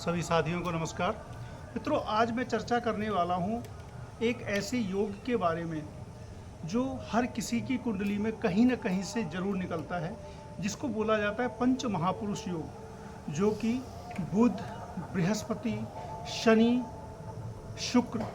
सभी साथियों को नमस्कार। मित्रों, आज मैं चर्चा करने वाला हूँ एक ऐसे योग के बारे में जो हर किसी की कुंडली में कहीं न कहीं से ज़रूर निकलता है, जिसको बोला जाता है पंच महापुरुष योग, जो कि बुध, बृहस्पति, शनि, शुक्र,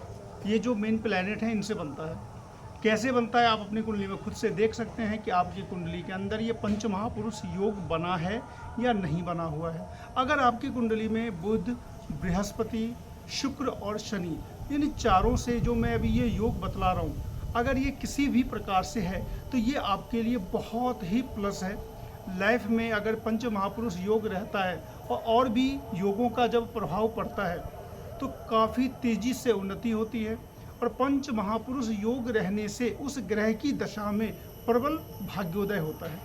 ये जो मेन प्लैनेट हैं इनसे बनता है। कैसे बनता है आप अपनी कुंडली में खुद से देख सकते हैं कि आपकी कुंडली के अंदर ये पंच महापुरुष योग बना है या नहीं बना हुआ है। अगर आपकी कुंडली में बुध, बृहस्पति, शुक्र और शनि, इन चारों से जो मैं अभी ये योग बतला रहा हूँ, अगर ये किसी भी प्रकार से है तो ये आपके लिए बहुत ही प्लस है। लाइफ में अगर पंच महापुरुष योग रहता है और भी योगों का जब प्रभाव पड़ता है तो काफ़ी तेज़ी से उन्नति होती है। और पंच महापुरुष योग रहने से उस ग्रह की दशा में प्रबल भाग्योदय होता है।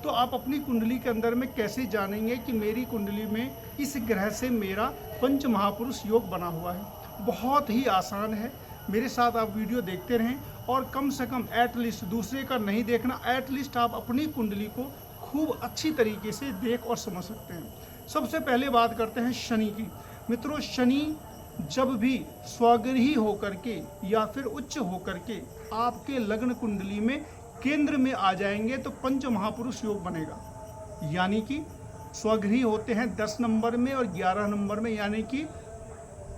तो आप अपनी कुंडली के अंदर में कैसे जानेंगे कि मेरी कुंडली में इस ग्रह से मेरा पंच महापुरुष योग बना हुआ है? बहुत ही आसान है। मेरे साथ आप वीडियो देखते रहें और कम से कम एटलीस्ट, दूसरे का नहीं देखना, एटलीस्ट आप अपनी कुंडली को खूब अच्छी तरीके से देख और समझ सकते हैं। सबसे पहले बात करते हैं शनि की। मित्रों, शनि जब भी स्वगृही होकर के या फिर उच्च होकर के आपके लग्न कुंडली में केंद्र में आ जाएंगे तो पंच महापुरुष योग बनेगा। यानी कि स्वगृही होते हैं 10 नंबर में और 11 नंबर में, यानी कि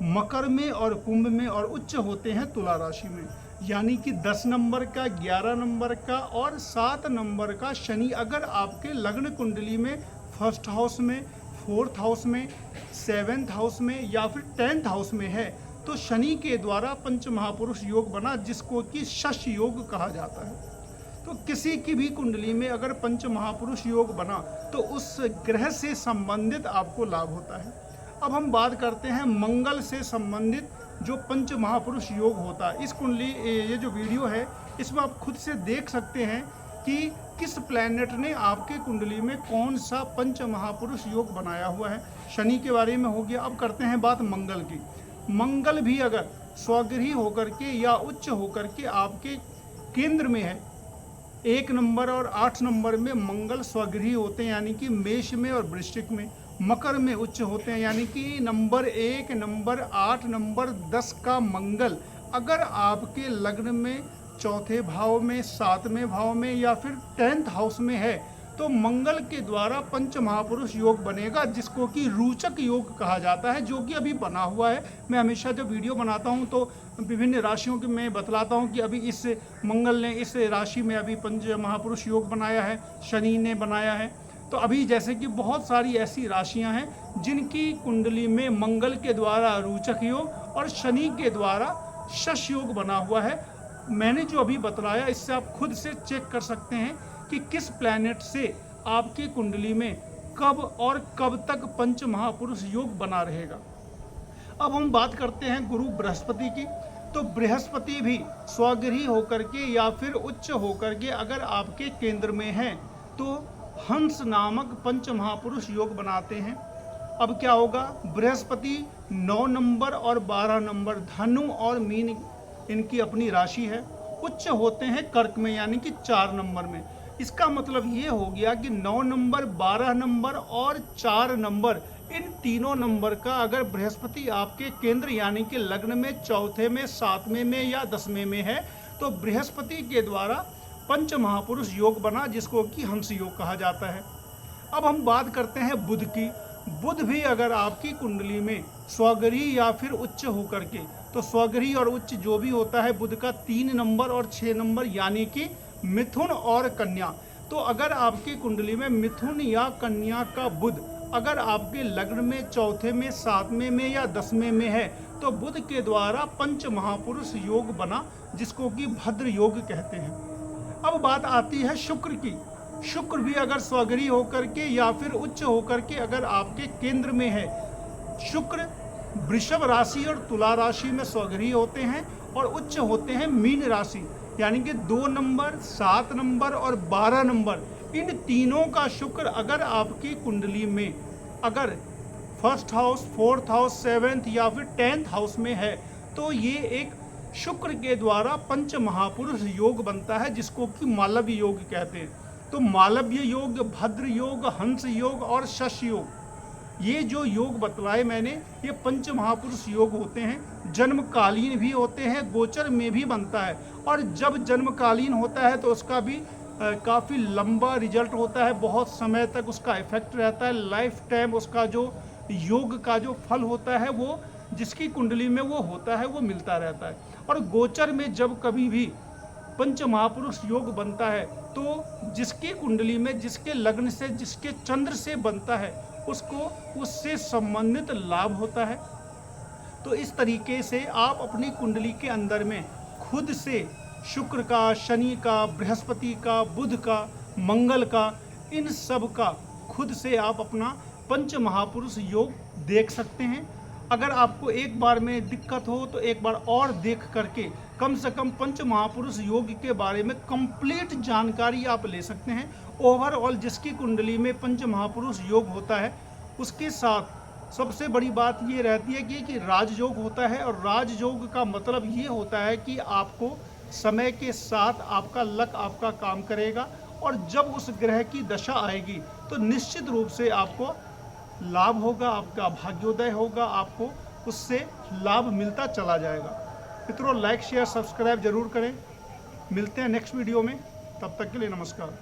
मकर में और कुंभ में, और उच्च होते हैं तुला राशि में। यानी कि 10 नंबर का, 11 नंबर का और 7 नंबर का शनि अगर आपके लग्न कुंडली में फर्स्ट हाउस में, फोर्थ हाउस में, सेवेंथ हाउस में या फिर 10th हाउस में है तो शनि के द्वारा पंच महापुरुष योग बना, जिसको कि शश योग कहा जाता है। तो किसी की भी कुंडली में अगर पंच महापुरुष योग बना तो उस ग्रह से संबंधित आपको लाभ होता है। अब हम बात करते हैं मंगल से संबंधित जो पंच महापुरुष योग होता है। इस कुंडली, ये जो वीडियो है इसमें आप खुद से देख सकते हैं कि किस प्लैनेट ने आपके कुंडली में कौन सा पंच महापुरुष योग बनाया हुआ है। शनि के बारे में हो गया। अब करते हैं बात मंगल की। मंगल भी अगर स्वगृही होकर के या उच्च होकर के आपके केंद्र में है, 1 नंबर और 8 नंबर में मंगल स्वगृही होते हैं, यानी कि मेष में और वृश्चिक में। मकर में उच्च होते हैं, यानी कि नंबर 1, नंबर 8, नंबर 10 का मंगल अगर आपके लग्न में चौथे भाव में, 7वें भाव में या फिर 10th हाउस में है तो मंगल के द्वारा पंच महापुरुष योग बनेगा, जिसको कि रोचक योग कहा जाता है, जो कि अभी बना हुआ है। मैं हमेशा जब वीडियो बनाता हूं तो विभिन्न राशियों के मैं बतलाता हूं कि अभी इस मंगल ने इस राशि में अभी पंच महापुरुष योग बनाया है, शनि ने बनाया है। तो अभी जैसे कि बहुत सारी ऐसी राशियां हैं जिनकी कुंडली में मंगल के द्वारा रोचक योग और शनि के द्वारा शश योग बना हुआ है। मैंने जो अभी बतलाया इससे आप खुद से चेक कर सकते हैं कि किस प्लैनेट से आपकी कुंडली में कब और कब तक पंच महापुरुष योग बना रहेगा। अब हम बात करते हैं गुरु बृहस्पति की। तो बृहस्पति भी स्वगृही होकर के या फिर उच्च होकर के अगर आपके केंद्र में है तो हंस नामक पंच महापुरुष योग बनाते हैं। अब क्या होगा, बृहस्पति 9 नंबर और 12 नंबर, धनु और मीन इनकी अपनी राशि है, उच्च होते हैं कर्क में, यानी कि 4 नंबर में। इसका मतलब ये हो गया कि 9 नंबर, 12 नंबर और 4 नंबर, इन तीनों नंबर का अगर बृहस्पति आपके केंद्र यानी कि लग्न में चौथे में, 7वें में या 10वें में है तो बृहस्पति के द्वारा पंच महापुरुष योग बना, जिसको कि हंस योग कहा जाता है। अब हम बात करते हैं बुध की। बुध भी अगर आपकी कुंडली में स्वगृही या फिर उच्च होकर के, तो स्वगृही और उच्च जो भी होता है बुध का 3 नंबर और 6 नंबर, यानी कि मिथुन और कन्या। तो अगर आपकी कुंडली में मिथुन या कन्या का बुध अगर आपके लग्न में चौथे में, 7वें में या 10वें में है तो बुध के द्वारा पंच महापुरुष योग बना, जिसको कि भद्र योग कहते हैं। अब बात आती है शुक्र की। शुक्र भी अगर स्वगृही होकर के या फिर उच्च होकर के अगर आपके केंद्र में है, शुक्र वृषभ राशि और तुला राशि में स्वगृही होते हैं और उच्च होते हैं मीन राशि, यानी कि 2 नंबर, 7 नंबर और 12 नंबर, इन तीनों का शुक्र अगर आपकी कुंडली में अगर first house, fourth house, 7th या फिर 10th हाउस में है तो ये एक शुक्र के द्वारा पंच महापुरुष योग बनता है, जिसको कि मालव्य योग कहते हैं। तो मालव्य योग, भद्र योग, हंस योग और शश योग, ये जो योग बतलाए मैंने, ये पंच महापुरुष योग होते हैं, जन्मकालीन भी होते हैं, गोचर में भी बनता है। और जब जन्मकालीन होता है तो उसका भी काफ़ी लंबा रिजल्ट होता है, बहुत समय तक उसका इफेक्ट रहता है, लाइफ टाइम उसका जो योग का जो फल होता है वो जिसकी कुंडली में वो होता है वो मिलता रहता है। और गोचर में जब कभी भी पंच महापुरुष योग बनता है तो जिसकी कुंडली में, जिसके लग्न से, जिसके चंद्र से बनता है, उसको उससे संबंधित लाभ होता है। तो इस तरीके से आप अपनी कुंडली के अंदर में खुद से शुक्र का, शनि का, बृहस्पति का, बुध का, मंगल का, इन सब का खुद से आप अपना पंच महापुरुष योग देख सकते हैं। अगर आपको एक बार में दिक्कत हो तो एक बार और देख करके कम से कम पंच महापुरुष योग के बारे में कंप्लीट जानकारी आप ले सकते हैं। ओवरऑल जिसकी कुंडली में पंच महापुरुष योग होता है उसके साथ सबसे बड़ी बात ये रहती है कि राजयोग होता है। और राजयोग का मतलब ये होता है कि आपको समय के साथ आपका लक आपका काम करेगा, और जब उस ग्रह की दशा आएगी तो निश्चित रूप से आपको लाभ होगा, आपका भाग्योदय होगा, आपको उससे लाभ मिलता चला जाएगा। मित्रों, लाइक शेयर सब्सक्राइब जरूर करें। मिलते हैं नेक्स्ट वीडियो में, तब तक के लिए नमस्कार।